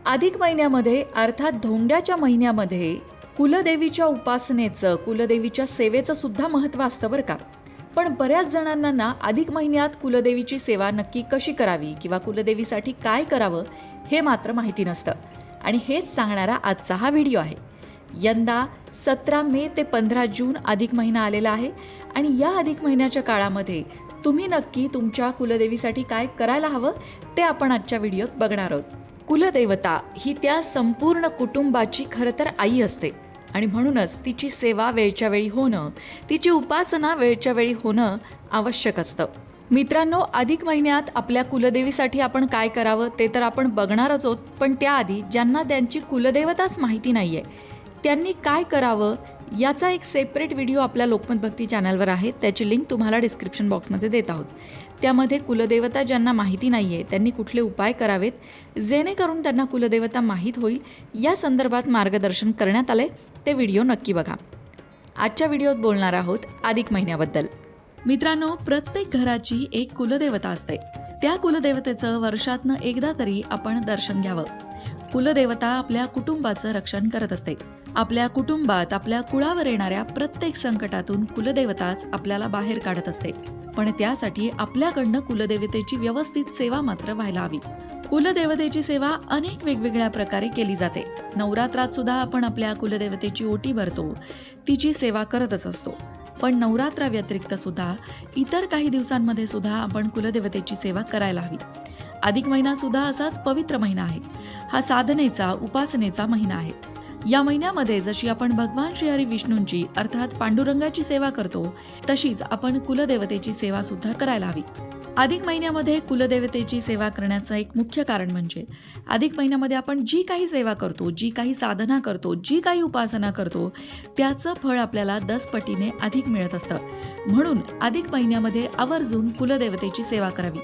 अधिक महिन्यामध्ये अर्थात धोंड्याच्या महिन्यामध्ये कुलदेवीच्या उपासनेचं, कुलदेवीच्या सेवेचं सुद्धा महत्त्व असतं बरं का. पण बऱ्याच जणांना ना अधिक महिन्यात कुलदेवीची सेवा नक्की कशी करावी किंवा कुलदेवीसाठी काय करावं हे मात्र माहिती नसतं. आणि हेच सांगणारा आजचा हा व्हिडिओ आहे. यंदा 17 मे ते 15 जून अधिक महिना आलेला आहे आणि या अधिक महिन्याच्या काळामध्ये तुम्ही नक्की तुमच्या कुलदेवीसाठी काय करायला हवं ते आपण आजच्या व्हिडिओत बघणार आहोत. कुलदेवता ही त्या संपूर्ण कुटुंबाची खरं तर आई असते आणि म्हणूनच तिची सेवा वेळच्या वेळी होणं, तिची उपासना वेळच्या वेळी होणं आवश्यक असतं. मित्रांनो, अधिक महिन्यात आपल्या कुलदेवीसाठी आपण काय करावं ते तर आपण बघणारच आहोत. पण त्याआधी ज्यांना त्यांची कुलदेवताच माहिती नाहीये त्यांनी काय करावं याचा एक सेपरेट व्हिडिओ आपल्या लोकमत भक्ती चॅनलवर आहे. त्याची लिंक तुम्हाला डिस्क्रिप्शन बॉक्समध्ये देत आहोत. त्यामध्ये कुलदेवता ज्यांना माहिती नाही आहे त्यांनी कुठले उपाय करावेत जेणेकरून त्यांना कुलदेवता माहीत होईल या संदर्भात मार्गदर्शन करण्यात आले. ते व्हिडिओ नक्की बघा. आजच्या व्हिडिओत बोलणार आहोत अधिक महिन्याबद्दल. मित्रांनो, प्रत्येक घराची एक कुलदेवता असते. त्या कुलदेवतेचं वर्षातनं एकदा तरी आपण दर्शन घ्यावं. कुलदेवता आपल्या कुटुंबाचं रक्षण करत असते. आपल्या कुटुंबात आपल्या कुळावर येणाऱ्या प्रत्येक संकटातून कुलदेवताच आपल्याला बाहेर काढत असते. पण त्यासाठी आपल्याकडनं कुलदेवतेची व्यवस्थित सेवा मात्र व्हायला हवी. कुलदेवतेची सेवा अनेक वेगवेगळ्या प्रकारे केली जाते. नवरात्रात सुद्धा आपण आपल्या कुलदेवतेची ओटी भरतो, तिची सेवा करतच असतो. पण नवरात्रा व्यतिरिक्त सुद्धा इतर काही दिवसांमध्ये सुद्धा आपण कुलदेवतेची सेवा करायला हवी. अधिक महिना सुद्धा असाच पवित्र महिना आहे. हा साधनेचा, उपासनेचा महिना आहे. या महिन्यामध्ये जशी आपण भगवान श्री हरी विष्णूंची अर्थात पांडुरंगाची सेवा करतो तशीच आपण कुलदेवतेची सेवा सुद्धा करायला हवी. अधिक महिन्यामध्ये कुलदेवतेची सेवा करण्याचं एक मुख्य कारण म्हणजे अधिक महिन्यामध्ये आपण जी काही सेवा करतो, जी काही साधना करतो, जी काही उपासना करतो त्याचं फळ आपल्याला 10 पटीने अधिक मिळत असतं. म्हणून अधिक महिन्यामध्ये आवर्जून कुलदेवतेची सेवा करावी.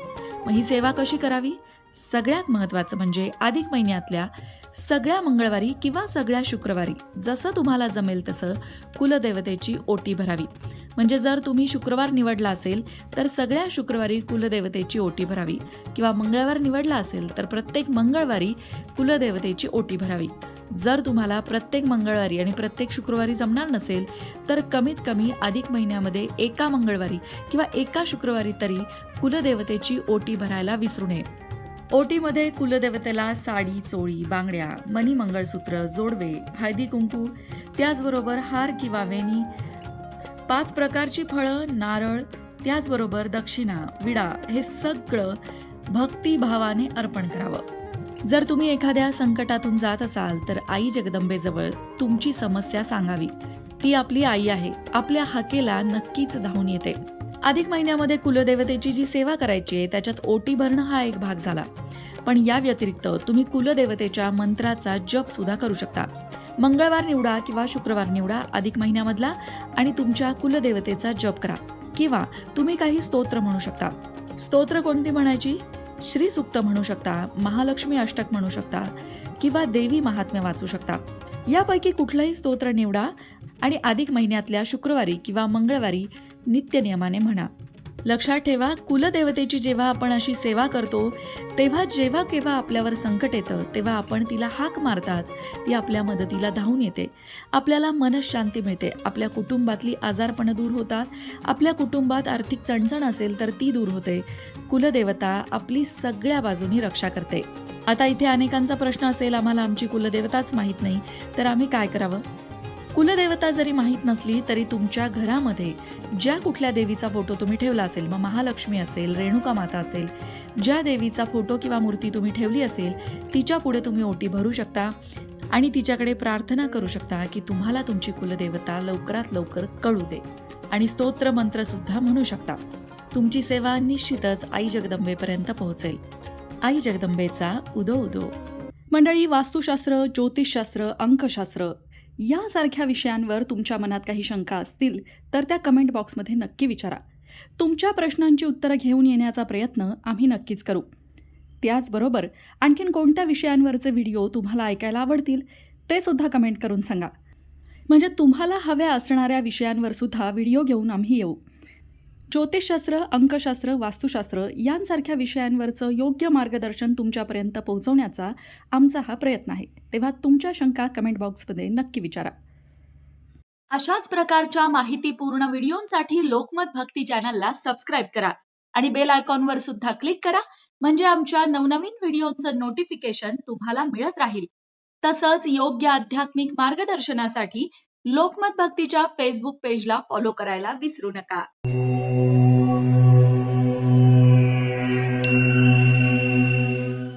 मग ही सेवा कशी करावी? सगळ्यात महत्त्वाचं म्हणजे अधिक महिन्यातल्या सगळ्या मंगळवारी किंवा सगळ्या शुक्रवारी जसं तुम्हाला जमेल तसं कुलदेवतेची ओटी भरावी. म्हणजे जर तुम्ही शुक्रवार निवडला असेल तर सगळ्या शुक्रवारी कुलदेवतेची ओटी भरावी किंवा मंगळवार निवडला असेल तर प्रत्येक मंगळवारी कुलदेवतेची ओटी भरावी. जर तुम्हाला प्रत्येक मंगळवारी आणि प्रत्येक शुक्रवारी जमणार नसेल तर कमीत कमी अधिक महिन्यामध्ये एका मंगळवारी किंवा एका शुक्रवारी तरी कुलदेवतेची ओटी भरायला विसरू नये. ओटीमध्ये कुलदेवतेला साडी, चोळी, बांगड्या, मणी, मंगळसूत्र, जोडवे, हळदी कुंकू, त्याचबरोबर हार किंवा वेणी, 5 प्रकारची फळं, नारळ, त्याचबरोबर दक्षिणा, विडा हे सगळं भक्तिभावाने अर्पण करावं. जर तुम्ही एखाद्या संकटातून जात असाल तर आई जगदंबेजवळ तुमची समस्या सांगावी. ती आपली आई आहे, आपल्या हाकेला नक्कीच धावून येते. अधिक महिन्यामध्ये कुलदेवतेची जी सेवा करायची आहे त्याच्यात ओटी भरणं हा एक भाग झाला. पण या व्यतिरिक्त तुम्ही कुलदेवतेच्या मंत्राचा जप सुद्धा करू शकता. मंगळवार निवडा किंवा शुक्रवार निवडा अधिक महिन्यामधला आणि तुमच्या कुलदेवतेचा जप करा. किंवा तुम्ही काही स्तोत्र म्हणू शकता. स्तोत्र कोणती म्हणायची? श्री सूक्त म्हणू शकता, महालक्ष्मी अष्टक म्हणू शकता किंवा देवी महात्म्य वाचू शकता. यापैकी कुठलंही स्तोत्र निवडा आणि अधिक महिन्यातल्या शुक्रवारी किंवा मंगळवारी नित्यनियमाने म्हणा. लक्षात ठेवा, कुलदेवतेची जेव्हा आपण अशी सेवा करतो तेव्हा जेव्हा केव्हा आपल्यावर संकट येतं तेव्हा आपण तिला हाक मारताच ती आपल्या मदतीला धावून येते. आपल्याला मनःशांती मिळते, आपल्या कुटुंबातली आजारपणं दूर होतात, आपल्या कुटुंबात आर्थिक चणचण असेल तर ती दूर होते. कुलदेवता आपली सगळ्या बाजूनी रक्षा करते. आता इथे अनेकांचा प्रश्न असेल, आम्हाला आमची कुलदेवताच माहीत नाही तर आम्ही काय करावं? कुलदेवता जरी माहीत नसली तरी तुमच्या घरामध्ये ज्या कुठल्या देवीचा फोटो तुम्ही ठेवला असेल, मग महालक्ष्मी असेल, रेणुका माता असेल, ज्या देवीचा फोटो किंवा मूर्ती तुम्ही ठेवली असेल तिच्या पुढे तुम्ही ओटी भरू शकता आणि तिच्याकडे प्रार्थना करू शकता की तुम्हाला तुमची कुलदेवता लवकरात लवकर कळू दे. आणि स्तोत्र मंत्र सुद्धा म्हणू शकता. तुमची सेवा निश्चितच आई जगदंबेपर्यंत पोहोचेल. आई जगदंबेचा उदो उदो. मंडळी, वास्तुशास्त्र, ज्योतिषशास्त्र, अंकशास्त्र यासारख्या विषयांवर तुमच्या मनात काही शंका असतील तर त्या कमेंट बॉक्समध्ये नक्की विचारा. तुमच्या प्रश्नांची उत्तरं घेऊन येण्याचा प्रयत्न आम्ही नक्कीच करू. त्याचबरोबर आणखीन कोणत्या विषयांवरचे व्हिडिओ तुम्हाला ऐकायला आवडतील ते सुद्धा कमेंट करून सांगा. म्हणजे तुम्हाला हव्या असणाऱ्या विषयांवर सुद्धा व्हिडिओ घेऊन आम्ही येऊ. ज्योतिषशास्त्र, अंकशास्त्र, वास्तुशास्त्र यांसारख्या विषयांवरचं योग्य मार्गदर्शन तुमच्यापर्यंत पोहोचवण्याचा आमचा हा प्रयत्न आहे. तेव्हा तुमच्या शंका कमेंट बॉक्समध्ये नक्की विचारा. अशाच प्रकारच्या माहितीपूर्ण व्हिडिओंसाठी लोकमत भक्ती चॅनलला सबस्क्राईब करा आणि बेल आयकॉनवर सुद्धा क्लिक करा, म्हणजे आमच्या नवनवीन व्हिडिओंचं नोटिफिकेशन तुम्हाला मिळत राहील. तसंच योग्य आध्यात्मिक मार्गदर्शनासाठी लोकमत भक्तीच्या फेसबुक पेजला फॉलो करायला विसरू नका.